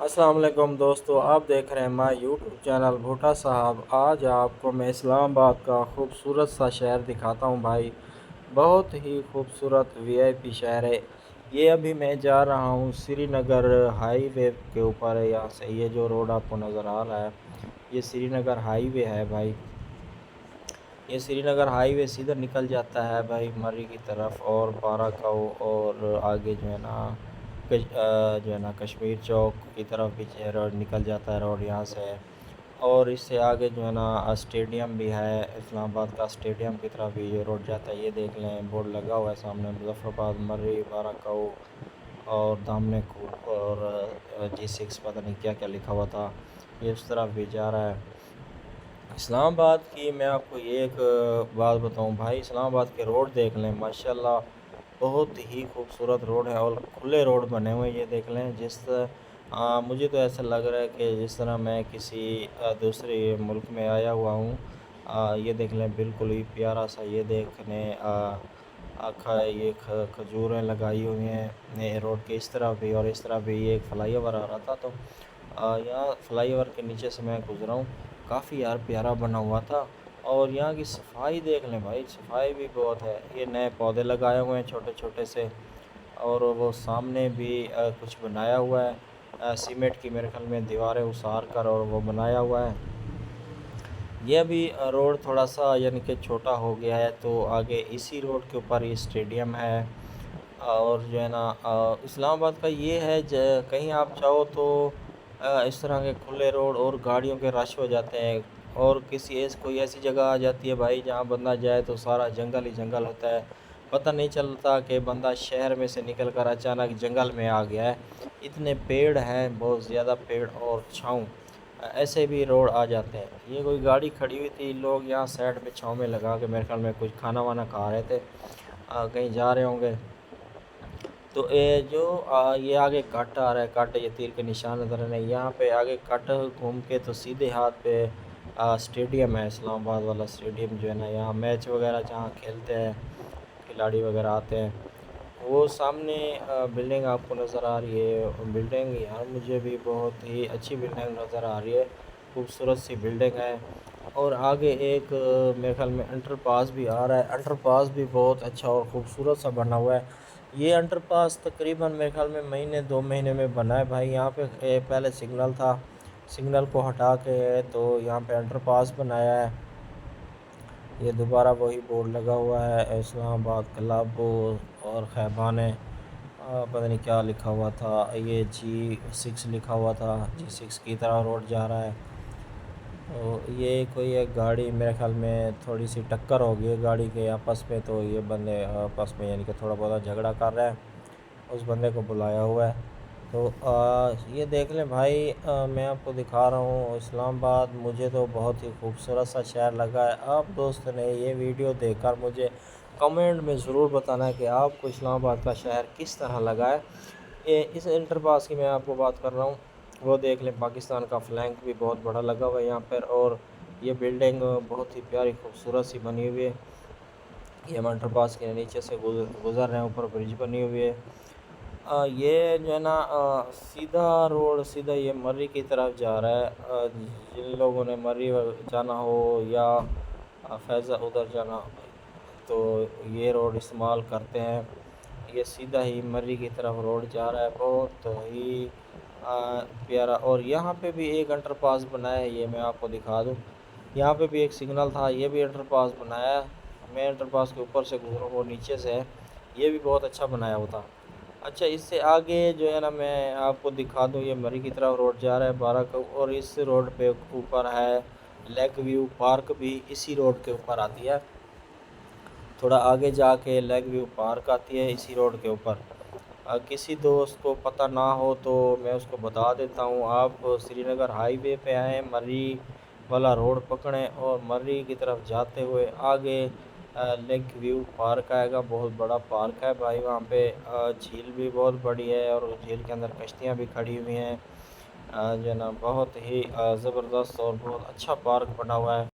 السلام علیکم دوستو، آپ دیکھ رہے ہیں مائی یوٹیوب چینل بھوٹا صاحب۔ آج آپ کو میں اسلام آباد کا خوبصورت سا شہر دکھاتا ہوں بھائی۔ بہت ہی خوبصورت وی آئی پی شہر ہے یہ۔ ابھی میں جا رہا ہوں سری نگر ہائی وے کے اوپر ہے۔ یہاں سے یہ جو روڈ آپ کو نظر آ رہا ہے یہ سری نگر ہائی وے ہے بھائی۔ یہ سری نگر ہائی وے سیدھا نکل جاتا ہے بھائی مری کی طرف، اور بارہ کاؤ اور آگے جو ہے نا کشمیر چوک کی طرف بھی روڈ نکل جاتا ہے روڈ یہاں سے۔ اور اس سے آگے جو ہے نا اسٹیڈیم بھی ہے، اسلام آباد کا اسٹیڈیم کی طرف بھی یہ روڈ جاتا ہے۔ یہ دیکھ لیں بورڈ لگا ہوا ہے سامنے، مظفر آباد، مرری، بارہ کاؤ اور دامنے کوپ اور G6 پتہ نہیں کیا کیا لکھا ہوا تھا، یہ اس طرف بھی جا رہا ہے۔ اسلام آباد کی میں آپ کو یہ ایک بات بتاؤں بھائی، اسلام آباد کے روڈ دیکھ لیں ماشاءاللہ، بہت ہی خوبصورت روڈ ہے اور کھلے روڈ بنے ہوئے ہیں۔ یہ دیکھ لیں مجھے تو ایسا لگ رہا ہے کہ جس طرح میں کسی دوسرے ملک میں آیا ہوا ہوں۔ یہ دیکھ لیں بالکل ہی پیارا سا، یہ دیکھنے یہ کھجوریں لگائی ہوئی ہیں روڈ کے اس طرح بھی اور اس طرح بھی۔ یہ ایک فلائی اوور آ رہا تھا تو یہاں فلائی اوور کے نیچے سے میں گزرا ہوں، کافی یار پیارا بنا ہوا تھا۔ اور یہاں کی صفائی دیکھ لیں بھائی، صفائی بھی بہت ہے۔ یہ نئے پودے لگائے ہوئے ہیں چھوٹے چھوٹے سے، اور وہ سامنے بھی کچھ بنایا ہوا ہے سیمنٹ کی میرے خیال میں دیواریں اسار کر، اور وہ بنایا ہوا ہے۔ یہ بھی روڈ تھوڑا سا یعنی کہ چھوٹا ہو گیا ہے، تو آگے اسی روڈ کے اوپر یہ اسٹیڈیم ہے۔ اور جو ہے نا اسلام آباد کا یہ ہے کہیں آپ چاہو تو اس طرح کے کھلے روڈ اور گاڑیوں کے رش ہو جاتے ہیں، اور کوئی ایسی جگہ آ جاتی ہے بھائی جہاں بندہ جائے تو سارا جنگل ہی جنگل ہوتا ہے، پتہ نہیں چلتا کہ بندہ شہر میں سے نکل کر اچانک جنگل میں آ گیا ہے۔ اتنے پیڑ ہیں، بہت زیادہ پیڑ اور چھاؤں، ایسے بھی روڈ آ جاتے ہیں۔ یہ کوئی گاڑی کھڑی ہوئی تھی، لوگ یہاں سائڈ پہ چھاؤں میں لگا کے میرے خیال میں کچھ کھانا وانا کھا رہے تھے، کہیں جا رہے ہوں گے۔ تو یہ آگے کٹ آ رہا ہے، کٹ یہ تیر کے نشان نظر نہیں، یہاں پہ آگے کٹ گھوم کے تو سیدھے ہاتھ پہ اسٹیڈیم ہے، اسلام آباد والا اسٹیڈیم جو ہے نا، یہاں میچ وغیرہ جہاں کھیلتے ہیں کھلاڑی وغیرہ آتے ہیں۔ وہ سامنے بلڈنگ آپ کو نظر آ رہی ہے، بلڈنگ یہاں مجھے بھی بہت ہی اچھی بلڈنگ نظر آ رہی ہے، خوبصورت سی بلڈنگ ہے۔ اور آگے ایک میرے خیال میں انٹر پاس بھی آ رہا ہے، انٹر پاس بھی بہت اچھا اور خوبصورت سا بنا ہوا ہے۔ یہ انٹر پاس تقریباً میرے خیال میں مہینے 2 مہینے میں بنا ہے بھائی۔ یہاں پہ پہلے سگنل تھا، سگنل کو ہٹا کے تو یہاں پہ انٹر پاس بنایا ہے۔ یہ دوبارہ وہی بورڈ لگا ہوا ہے، اسلام آباد کلب اور خیبانے، پتہ نہیں کیا لکھا ہوا تھا، یہ G6 لکھا ہوا تھا، G6 کی طرح روڈ جا رہا ہے۔ تو یہ کوئی ایک گاڑی میرے خیال میں تھوڑی سی ٹکر ہو گئی ہے گاڑی کے آپس میں، تو یہ بندے آپس میں یعنی کہ تھوڑا بہت جھگڑا کر رہے ہیں، اس بندے کو بلایا ہوا ہے۔ تو یہ دیکھ لیں بھائی، میں آپ کو دکھا رہا ہوں اسلام آباد، مجھے تو بہت ہی خوبصورت سا شہر لگا ہے۔ آپ دوست نے یہ ویڈیو دیکھ کر مجھے کمنٹ میں ضرور بتانا ہے کہ آپ کو اسلام آباد کا شہر کس طرح لگا ہے۔ اس انٹر پاس کی میں آپ کو بات کر رہا ہوں، وہ دیکھ لیں پاکستان کا فلینک بھی بہت بڑا لگا ہوا ہے یہاں پر، اور یہ بلڈنگ بہت ہی پیاری خوبصورت سی بنی ہوئی ہے۔ یہ ہم انٹر پاس کے نیچے سے گزر رہے ہیں، اوپر برج بنی ہوئی ہے۔ یہ جو ہے نا سیدھا روڈ سیدھا یہ مرری کی طرف جا رہا ہے۔ جن لوگوں نے مرری جانا ہو یا فیضہ ادھر جانا تو یہ روڈ استعمال کرتے ہیں۔ یہ سیدھا ہی مرری کی طرف روڈ جا رہا ہے، بہت ہی پیارا۔ اور یہاں پہ بھی ایک انٹر پاس بنایا ہے، یہ میں آپ کو دکھا دوں، یہاں پہ بھی ایک سگنل تھا، یہ بھی انٹر پاس بنایا ہے۔ میں انٹر پاس کے اوپر سے گزروں، وہ نیچے سے ہے، یہ بھی بہت اچھا بنایا ہوا تھا۔ اچھا، اس سے آگے جو ہے نا میں آپ کو دکھا دوں، یہ مری کی طرف روڈ جا رہا ہے بارہ کا، اور اس روڈ پہ اوپر ہے لیک ویو پارک بھی اسی روڈ کے اوپر آتی ہے۔ تھوڑا آگے جا کے لیک ویو پارک آتی ہے اسی روڈ کے اوپر۔ کسی دوست کو پتہ نہ ہو تو میں اس کو بتا دیتا ہوں، آپ سری نگر ہائی وے پہ آئیں، مرری والا روڈ پکڑیں اور مرری کی طرف جاتے ہوئے آگے لیک ویو پارک آئے گا، بہت بڑا پارک ہے بھائی۔ وہاں پہ جھیل بھی بہت بڑی ہے، اور جھیل کے اندر کشتیاں بھی کھڑی ہوئی ہیں، جو ہے نا بہت ہی زبردست اور بہت اچھا پارک بنا ہوا ہے۔